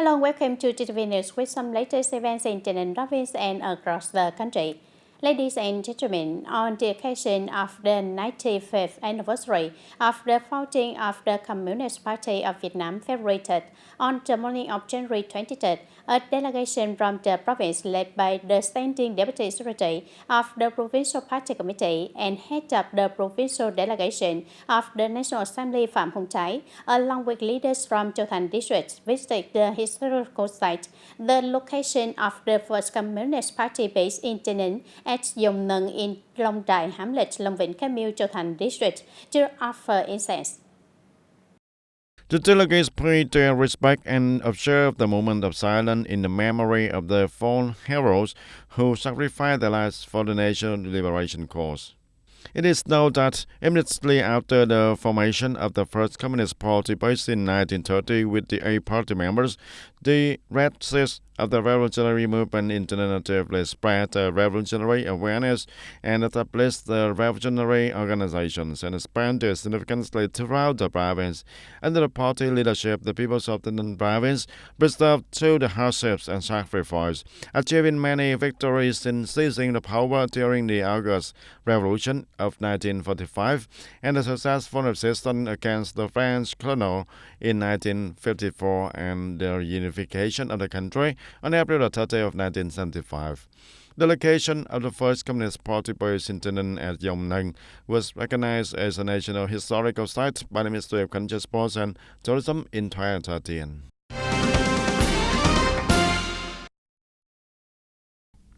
Hello, welcome to TTV News with some latest events in TayNinhTV province and across the country. Ladies and gentlemen, on the occasion of the 95th anniversary of the founding of the Communist Party of Vietnam, February 3rd, on the morning of January 23rd, a delegation from the province led by the Standing Deputy Secretary of the Provincial Party Committee and head of the provincial delegation of the National Assembly Phạm Hồng Thái, along with leaders from Châu Thành district, visited the historical site, the location of the first Communist Party base in Tây Ninh at Dòng Nâng in Long Đại, Hám Lịch, Long Vĩnh, Cam Châu Thành district to offer incense. The delegates paid their respect and observed the moment of silence in the memory of the fallen heroes who sacrificed their lives for the national liberation cause. It is known that immediately after the formation of the first Communist Party based in 1930 with the 8 party members, the Red Seeds of the revolutionary movement internationally spread the revolutionary awareness and established the revolutionary organizations and expanded significantly throughout the province. Under the party leadership, the people of the province preserved through the hardships and sacrifice, achieving many victories in seizing the power during the August Revolution of 1945 and the successful resistance against the French colonial in 1954 and the unification of the country on April 30 of 1975. The location of the first Communist Party base in Tây Ninh at Dòng Nâng was recognized as a national historical site by the Ministry of Culture, Sports and Tourism in 2013.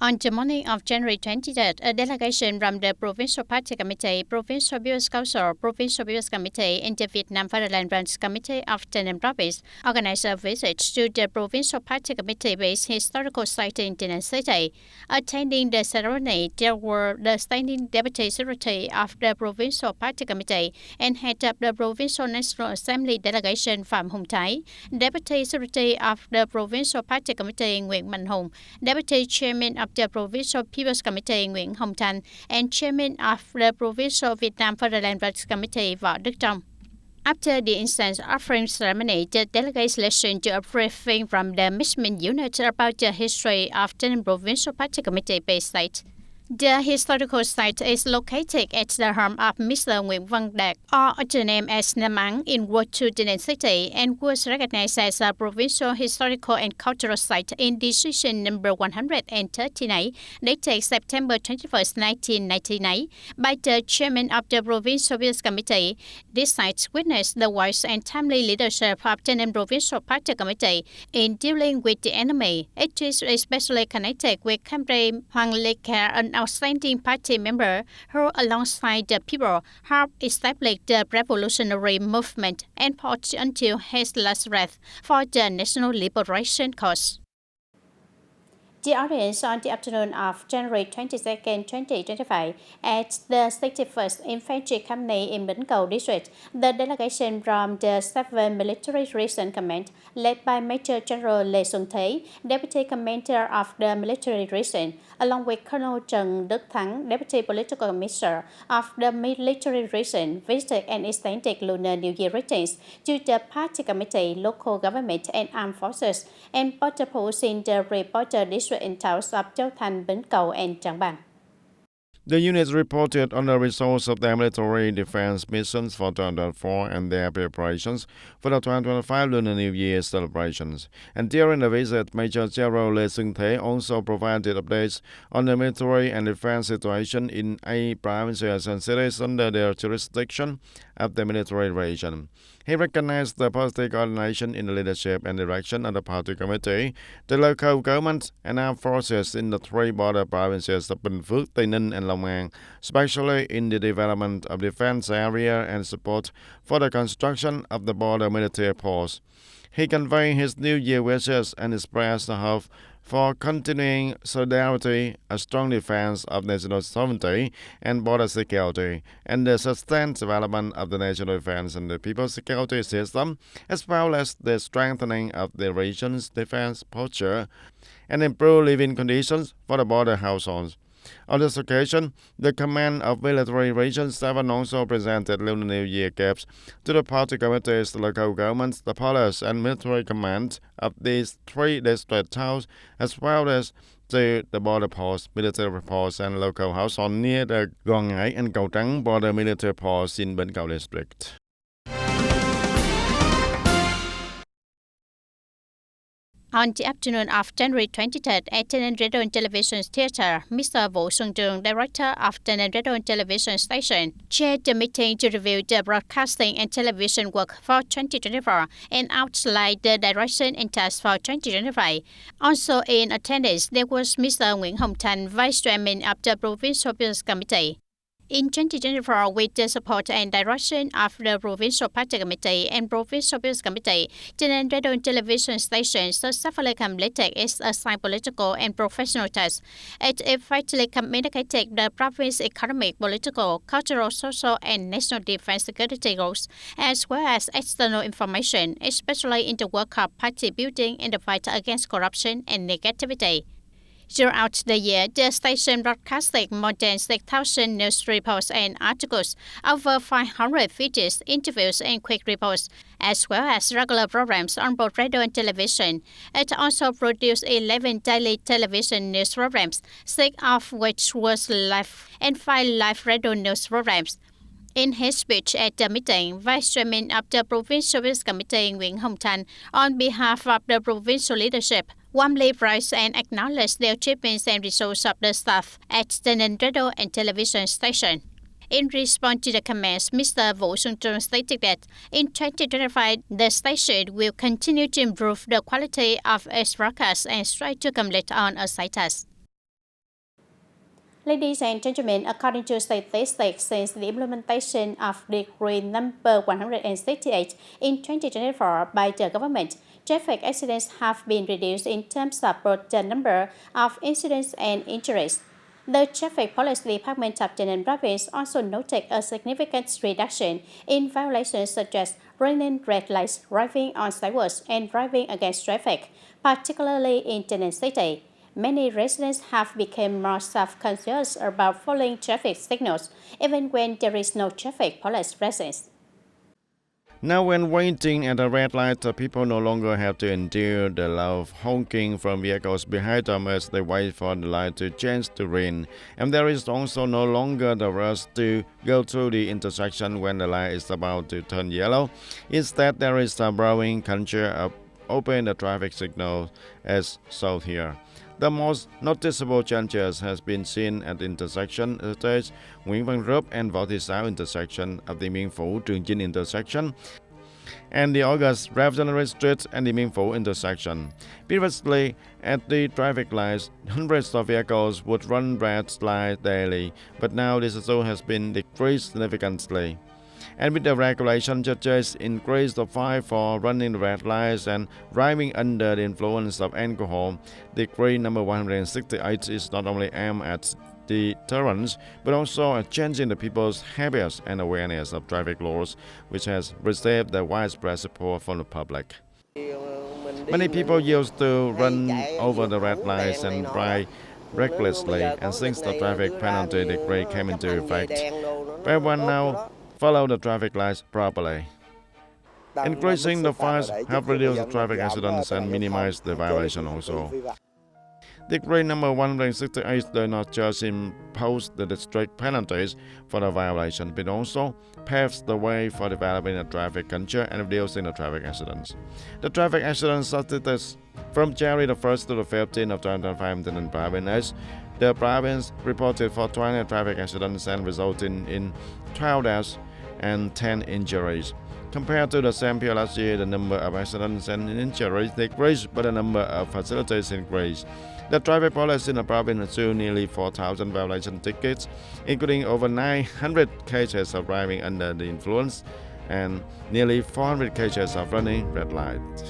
On the morning of January 23rd, a delegation from the Provincial Party Committee, Provincial Business Council, Provincial Business Committee, and the Vietnam Fatherland Branch Committee of TayNinhTV Province organized a visit to the Provincial Party Committee-based historical site in Tây Ninh City. Attending the ceremony, there were the Standing Deputy Secretary of the Provincial Party Committee and head of the Provincial National Assembly delegation Phạm Hồng Thái, Deputy Secretary of the Provincial Party Committee Nguyễn Mạnh Hùng, Deputy Chairman of the Provincial People's Committee Nguyễn Hồng Thành, and Chairman of the Provincial Vietnam Fatherland Branch Committee Võ Đức Trong. After the incense offering ceremony, the delegates listened to a briefing from the management unit about the history of the Provincial Party Committee-based site. The historical site is located at the home of Mr. Nguyễn Văn Đạt, or also named as Nam Ang, in Ward 2, Tây Ninh City, and was recognized as a provincial historical and cultural site in Decision number 139, dated September 21st, 1999, by the Chairman of the Provincial Business Committee. This site witnessed the wise and timely leadership of the Provincial Party Committee in dealing with the enemy. It is especially connected with Comrade Hoàng Lê Kha, an outstanding party member who, alongside the people, helped establish the revolutionary movement and fought until his last breath for the national liberation cause. The audience on the afternoon of January 22nd, 2025 at the 61st Infantry Company in Bến Cầu District, the delegation from the 7th Military Recent Command, led by Major General Lê Xuân Thế, Deputy Commander of the Military Recent, along with Colonel Trần Đức Thắng, Deputy Political Commissioner of the Military Recent, visited and extended Lunar New Year greetings to the Party Committee, local government and armed forces, and border posts in the reporter district in towns of Châu Thành, Bến Cầu, and Trảng Bàng. The units reported on the results of their military defense missions for 2024 and their preparations for the 2025 Lunar New Year celebrations. And during the visit, Major General Lê Xuân Thế also provided updates on the military and defense situation in 8 provinces and cities under the jurisdiction of the military region. He recognized the positive coordination in the leadership and direction of the party committee, the local government, and armed forces in the 3 border provinces of Bình Phước, Tây Ninh, and Long An, especially in the development of defense area and support for the construction of the border military posts. He conveyed his New Year wishes and expressed the hope for continuing solidarity, a strong defense of national sovereignty and border security, and the sustained development of the national defense and the people's security system, as well as the strengthening of the region's defense posture and improved living conditions for the border households. On this occasion, the Command of Military Region 7 also presented Lunar New Year gifts to the party committees, the local governments, the police and military commands of these 3 district towns, as well as to the border posts, military posts and local households near the Gò Ngải and Cầu Trắng border military posts in Bến Cầu district. On the afternoon of January 23rd at TayNinhTV Radio and Television Theatre, Mr. Vũ Xuân Trường, director of TayNinhTV Radio and Television Station, chaired the meeting to review the broadcasting and television work for 2024 and outline the direction and task for 2025. Also in attendance, there was Mr. Nguyễn Hồng Thành, Vice Chairman of the Provincial Business Committee. In 2024, with the support and direction of the Provincial Party Committee and Provincial Business Committee, TayNinhTV Radio and Television Station successfully completed its assigned political and professional tasks. It effectively communicated the province's economic, political, cultural, social, and national defense security goals, as well as external information, especially in the work of party building and the fight against corruption and negativity. Throughout the year, the station broadcasted more than 6,000 news reports and articles, over 500 features, interviews, and quick reports, as well as regular programs on both radio and television. It also produced 11 daily television news programs, 6 of which was live, and 5 live radio news programs. In his speech at the meeting, Vice Chairman of the Provincial Business Committee Nguyễn Hồng Thành, on behalf of the provincial leadership, warmly praised and acknowledged the achievements and results of the staff at TayNinhTV Radio and Television Station. In response to the comments, Mr. Vũ Xuân Trường stated that in 2025, the station will continue to improve the quality of its broadcast and strive to complete on assigned tasks. Ladies and gentlemen, according to statistics, since the implementation of Decree number 168 in 2024 by the government, traffic accidents have been reduced in terms of both the number of incidents and injuries. The Traffic Police Department of TayNinhTV Province also noted a significant reduction in violations such as running red lights, driving on sidewalks, and driving against traffic, particularly in TayNinhTV City. Many residents have become more self-conscious about following traffic signals, even when there is no traffic police presence. Now, when waiting at a red light, people no longer have to endure the loud honking from vehicles behind them as they wait for the light to change to green. And there is also no longer the rush to go through the intersection when the light is about to turn yellow. Instead, there is a growing culture of open the traffic signal as shown here. The most noticeable changes has been seen at the intersection stage Nguyễn Văn Rớp and Võ Thị Sáu intersection of the Miên Phủ Trường Chinh intersection and the August Revolutionary Street and the Miên Phủ intersection. Previously, at the traffic lights, hundreds of vehicles would run red lights daily, but now this also has been decreased significantly. And with the regulation, judges increased the fine for running red lights and driving under the influence of alcohol. Decree number 168 is not only aimed at deterrence, but also at changing the people's habits and awareness of traffic laws, which has received the widespread support from the public. Many people used to run over the red lights and drive recklessly, and since the traffic penalty decree came into effect, everyone now follow the traffic lights properly. Increasing the fines have reduced the traffic accidents and minimized the violation also. Decree number 168 does not just impose the strict penalties for the violation, but also paves the way for developing a traffic culture and reducing the traffic accidents. The traffic accident statistics from January the 1st to the 15th of 2025 in the province, the province reported 420 traffic accidents and resulting in 12 deaths and 10 injuries. Compared to the same period last year, the number of accidents and injuries decreased, but the number of facilities increased. The traffic police in the province issued nearly 4,000 violation tickets, including over 900 cases of driving under the influence and nearly 400 cases of running red lights.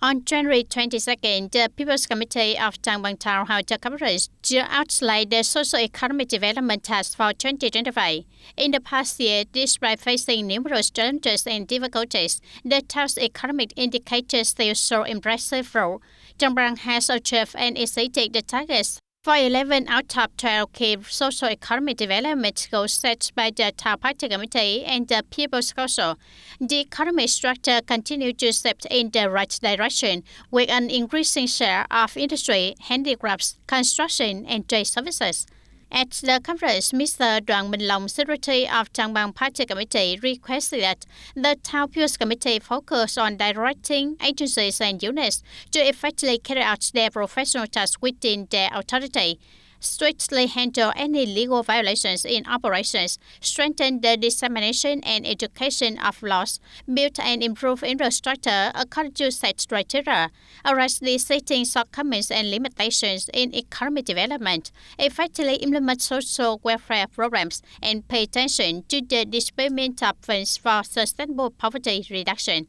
On January 22nd, the People's Committee of Trang Bang Town held a conference to outline the socio-economic development task for 2025. In the past year, despite facing numerous challenges and difficulties, the town's economic indicators still show impressive growth. Trang Bang has achieved and exceeded the targets for 11 out of 12 key socio-economic development goals set by the Town Party Committee and the People's Council. The economic structure continues to step in the right direction, with an increasing share of industry, handicrafts, construction, and trade services. At the conference, Mr. Đoàn Minh Long, Secretary of Trang Bang Party Committee, requested that the Town People's Committee focus on directing agencies and units to effectively carry out their professional tasks within their authority, strictly handle any legal violations in operations, strengthen the dissemination and education of laws, build and improve infrastructure according to set criteria, address the existing shortcomings and limitations in economic development, effectively implement social welfare programs, and pay attention to the disbursement of funds for sustainable poverty reduction.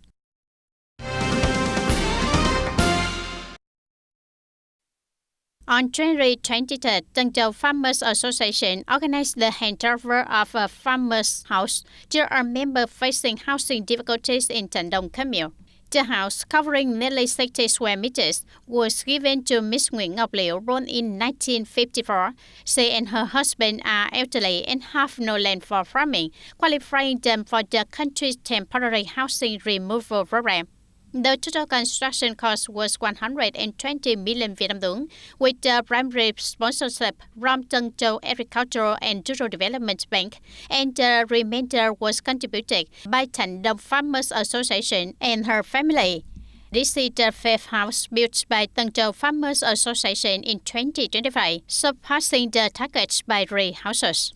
On January 23rd, Tân Châu Farmers Association organized the handover of a farmer's house to a member facing housing difficulties in Tân Đông commune. The house, covering nearly 60 square meters, was given to Miss Nguyễn Ngọc Liễu, born in 1954. She and her husband are elderly and have no land for farming, qualifying them for the country's temporary housing removal program. The total construction cost was 120 million Vietnam dong, with the primary sponsorship from Tân Châu Agricultural and Rural Development Bank, and the remainder was contributed by Tân Đông Farmers Association and her family. This is the fifth house built by Tân Châu Farmers Association in 2025, surpassing the targets by 3 houses.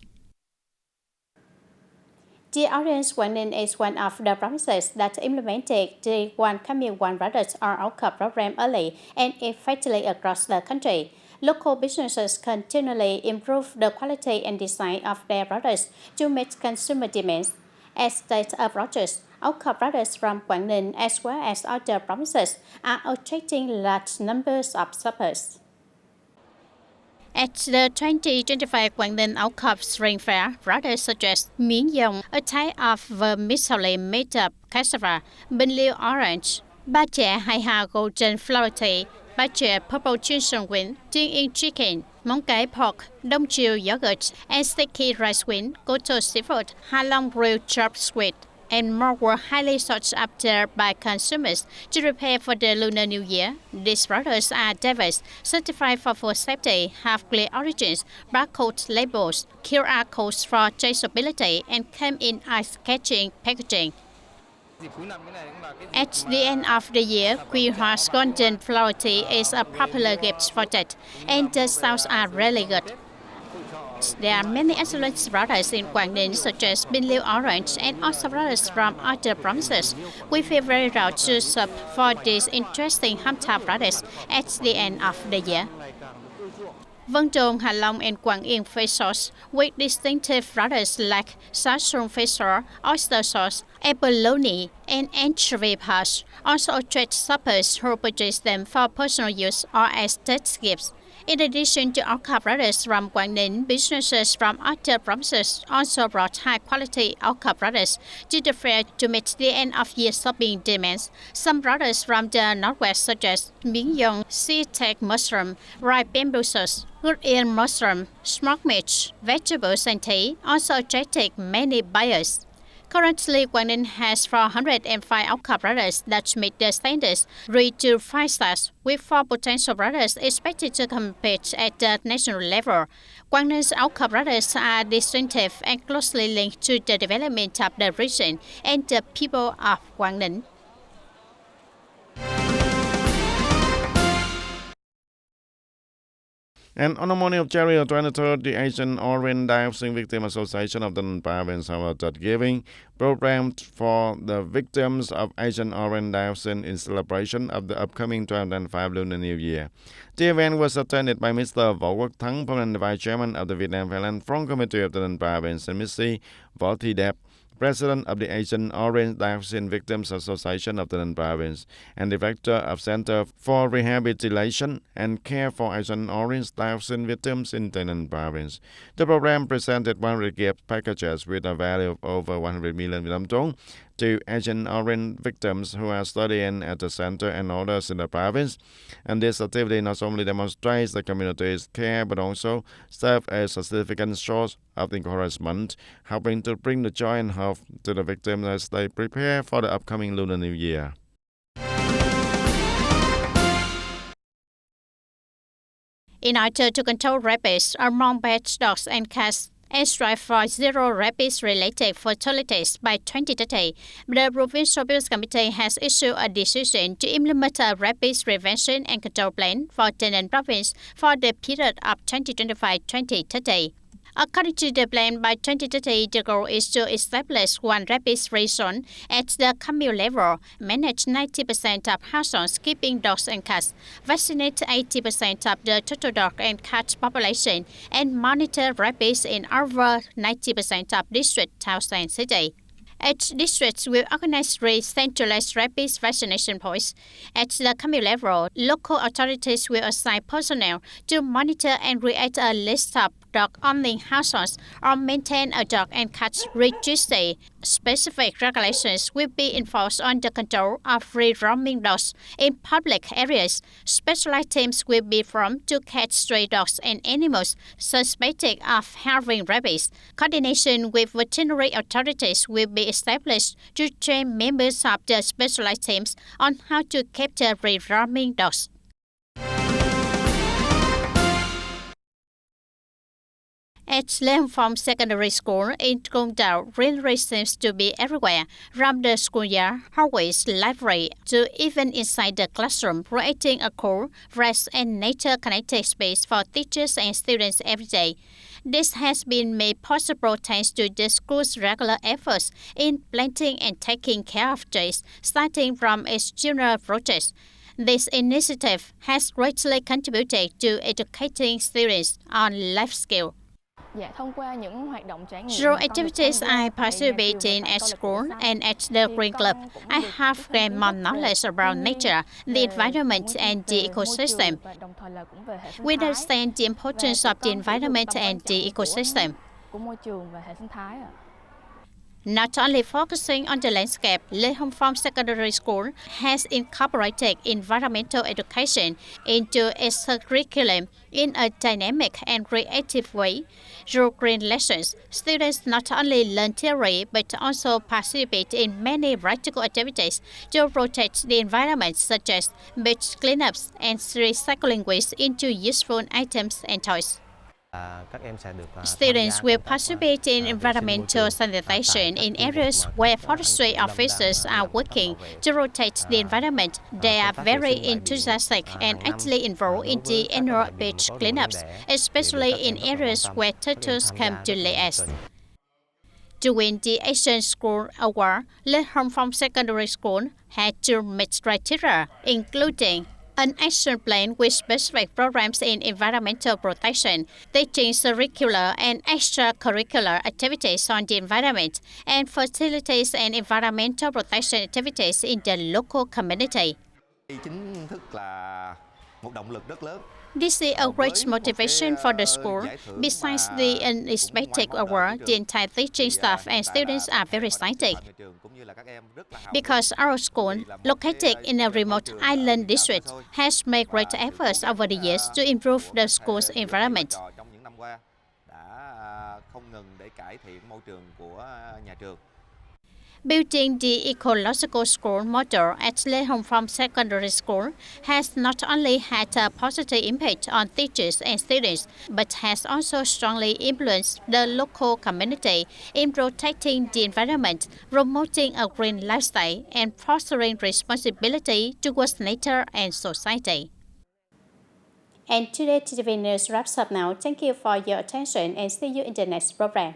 The Orange Quảng Ninh is one of the provinces that implemented the One Commune One Product or outcome program early and effectively across the country. Local businesses continually improve the quality and design of their products to meet consumer demands. As state approaches, outcome products from Quảng Ninh as well as other provinces are attracting large numbers of shoppers. At the 2025 Quảng Ninh Outcome Spring Fair, products such as miến dòng, a type of vermicelli made of cassava, bình liêu orange, ba chè hai hà golden flower tea, ba chè purple ginseng wine, tiên yên chicken, móng cái pork, đông chiều yogurt, and sticky rice wine, goto seafood, ha long grilled chopped squid, and more were highly sought after by consumers to prepare for the Lunar New Year. These products are diverse, certified for food safety, have clear origins, barcode labels, QR codes for traceability, and come in eye-catching packaging. At the end of the year, Quỳ Hoa's golden flower tea is a popular gift for that, and the sounds are really good. There are many excellent products in Quảng Ninh, such as bình liêu orange and also products from other provinces. We feel very proud to serve for these interesting hometown products at the end of the year. Vân Đồn, Hạ Long, and Quảng Yên fish sauce, with distinctive products like mushroom fish sauce, oyster sauce, abalone, and anchovy paste, also attract shoppers who purchase them for personal use or as taste gifts. In addition to outcome products from Quảng Ninh, businesses from other provinces also brought high-quality outcome products to the fair to meet the end-of-year shopping demands. Some products from the northwest, such as miến dòng, sea-tag mushroom, ripe bamboo sauce, good ear mushroom, smoked meat, vegetables, and tea, also attracted many buyers. Currently, Quảng Ninh has 405 outcome products that meet the standards 3 to 5 stars, with 4 potential products expected to compete at the national level. Quảng Ninh outcome products are distinctive and closely linked to the development of the region and the people of Quảng Ninh. And on the morning of January 23rd, the Asian Orient Dioxin Victim Association of the province held a giving program for the victims of Asian Orient Dioxin in celebration of the upcoming 2005 Lunar New Year. The event was attended by Mr. Võ Quốc Thắng, permanent vice chairman of the Vietnam Thailand Front Committee of the province, and Ms. Võ Thị Đẹp, President of the Asian Orange Dioxin Victims Association of Taynan Province, and Director of Center for Rehabilitation and Care for Asian Orange Dioxin Victims in Taynan Province. The program presented 100 gift packages with a value of over 100 million Vietnam dong to Asian Orange victims who are studying at the center and others in the province. And this activity not only demonstrates the community's care but also serves as a significant source of encouragement, helping to bring the joy and hope to the victims as they prepare for the upcoming Lunar New Year. In order to control rabies among pet dogs and cats and strive for zero rabies-related fatalities by 2030, the Provincial Bureau Committee has issued a decision to implement a rabies prevention and control plan for Taynan Province for the period of 2025-2030. According to the plan, by 2030, the goal is to establish one rabies-free zone at the commune level, manage 90% of households keeping dogs and cats, vaccinate 80% of the total dog and cat population, and monitor rabies in over 90% of district, towns, and cities. Each district will organize 3 centralized rabies vaccination points. At the commune level, local authorities will assign personnel to monitor and create a list of dog-owning households or maintain a dog and cat registry. Specific regulations will be enforced on the control of free roaming dogs in public areas. Specialized teams will be formed to catch stray dogs and animals suspected of having rabies. Coordination with veterinary authorities will be established to train members of the specialized teams on how to capture free roaming dogs. At Lê Hồng Phong Secondary School in Công Đảo, greenery seems to be everywhere, from the schoolyard, hallways, library, to even inside the classroom, creating a cool, fresh, and nature-connected space for teachers and students every day. This has been made possible thanks to the school's regular efforts in planting and taking care of trees, starting from its junior projects. This initiative has greatly contributed to educating students on life skills. Through activities I participate in at school and at the Green Club, I have gained more knowledge about nature, the environment, and the ecosystem. We understand the importance of the environment and the ecosystem. Not only focusing on the landscape, Lê Hồng Phong Secondary School has incorporated environmental education into its curriculum in a dynamic and creative way. Through green lessons, students not only learn theory but also participate in many practical activities to protect the environment, such as beach cleanups and recycling waste into useful items and toys. Students will participate in environmental sanitation in areas where forestry officers are working to protect the environment. They are very enthusiastic and actively involved in the annual beach cleanups, especially in areas where turtles come to lay eggs. To win the Asian School Award, Lê Hồng Phong Secondary School had 2 mixed criteria, including an action plan with specific programs in environmental protection, teaching curricular and extracurricular activities on the environment, and facilities and environmental protection activities in the local community. This is a great motivation for the school. Besides the unexpected award, the entire teaching staff and students are very excited. Because our school, located in a remote island district, has made great efforts over the years to improve the school's environment. Building the ecological school model at Lê Hồng Phong Secondary School has not only had a positive impact on teachers and students, but has also strongly influenced the local community in protecting the environment, promoting a green lifestyle, and fostering responsibility towards nature and society. And today TTV News wraps up now. Thank you for your attention and see you in the next program.